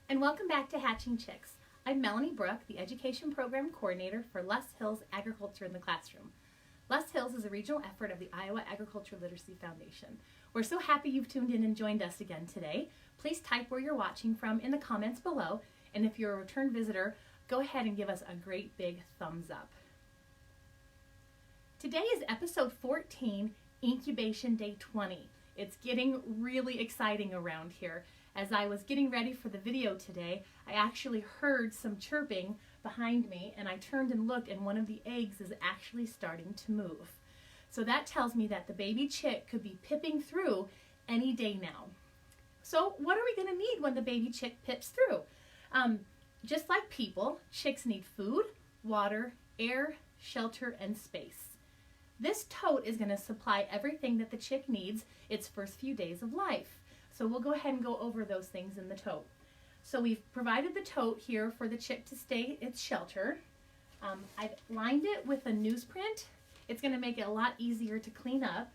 And welcome back to Hatching Chicks. I'm Melanie Brook, the Education Program Coordinator for Les Hills Agriculture in the Classroom. Les Hills is a regional effort of the Iowa Agriculture Literacy Foundation. We're so happy you've tuned in and joined us again today. Please type where you're watching from in the comments below, and if you're a return visitor, go ahead and give us a great big thumbs up. Today is episode 14, Incubation Day 20. It's getting really exciting around here. As I was getting ready for the video today, I actually heard some chirping behind me, and I turned and looked, and one of the eggs is actually starting to move. So that tells me that the baby chick could be pipping through any day now. So what are we going to need when the baby chick pips through? Just like people, chicks need food, water, air, shelter, and space. This tote is going to supply everything that the chick needs its first few days of life. So we'll go ahead and go over those things in the tote. So we've provided the tote here for the chick to stay its shelter. I've lined it with a newsprint. It's going to make it a lot easier to clean up.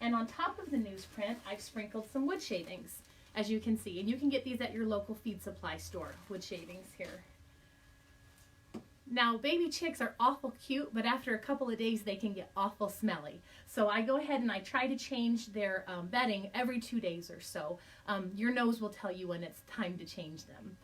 And on top of the newsprint, I've sprinkled some wood shavings, as you can see. And you can get these at your local feed supply store, wood shavings here. Now, baby chicks are awful cute, but after a couple of days, they can get awful smelly. So I go ahead and I try to change their bedding every 2 days or so. Your nose will tell you when it's time to change them.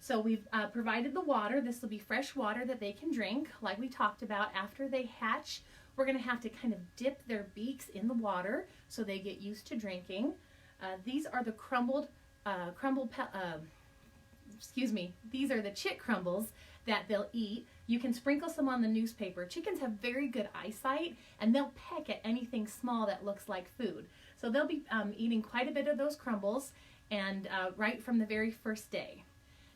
So we've provided the water. This will be fresh water that they can drink. Like we talked about, after they hatch, we're going to have to kind of dip their beaks in the water so they get used to drinking. These are the these are the chick crumbles that they'll eat. You can sprinkle some on the newspaper. Chickens have very good eyesight, and they'll peck at anything small that looks like food. So they'll be eating quite a bit of those crumbles, and right from the very first day.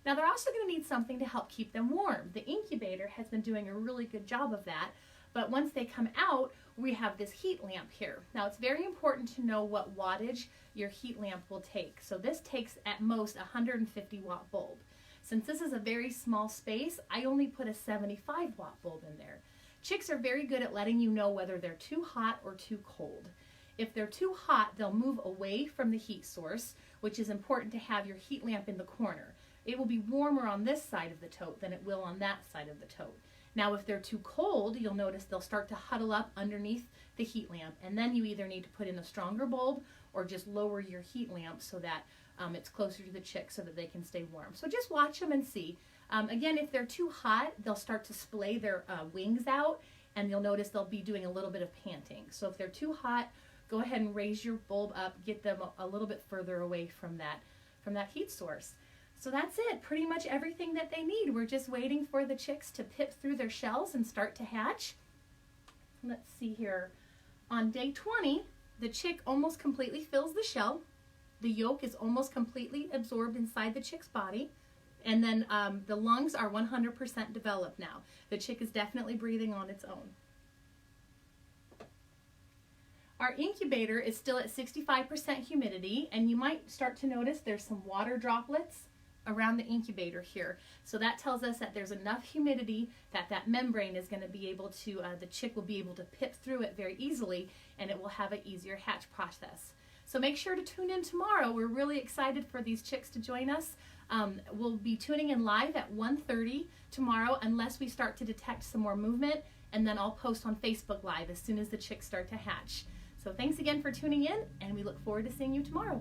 Now they're also going to need something to help keep them warm. The incubator has been doing a really good job of that, but once they come out, we have this heat lamp here. Now it's very important to know what wattage your heat lamp will take. So this takes at most a 150 watt bulb. Since this is a very small space, I only put a 75 watt bulb in there. Chicks are very good at letting you know whether they're too hot or too cold. If they're too hot, they'll move away from the heat source, which is important to have your heat lamp in the corner. It will be warmer on this side of the tote than it will on that side of the tote. Now, if they're too cold, you'll notice they'll start to huddle up underneath the heat lamp, and then you either need to put in a stronger bulb or just lower your heat lamp so that it's closer to the chick so that they can stay warm. So just watch them and see. Again, if they're too hot, they'll start to splay their wings out, and you'll notice they'll be doing a little bit of panting. So if they're too hot, go ahead and raise your bulb up, get them a little bit further away from that heat source. So that's it, pretty much everything that they need. We're just waiting for the chicks to pip through their shells and start to hatch. Let's see here. On day 20, the chick almost completely fills the shell. The yolk is almost completely absorbed inside the chick's body. And then the lungs are 100% developed now. The chick is definitely breathing on its own. Our incubator is still at 65% humidity, and you might start to notice there's some water droplets around the incubator here. So that tells us that there's enough humidity that that membrane is going to be able to, the chick will be able to pip through it very easily, and it will have an easier hatch process. So make sure to tune in tomorrow. We're really excited for these chicks to join us. We'll be tuning in live at 1:30 tomorrow unless we start to detect some more movement, and then I'll post on Facebook Live as soon as the chicks start to hatch. So thanks again for tuning in, and we look forward to seeing you tomorrow.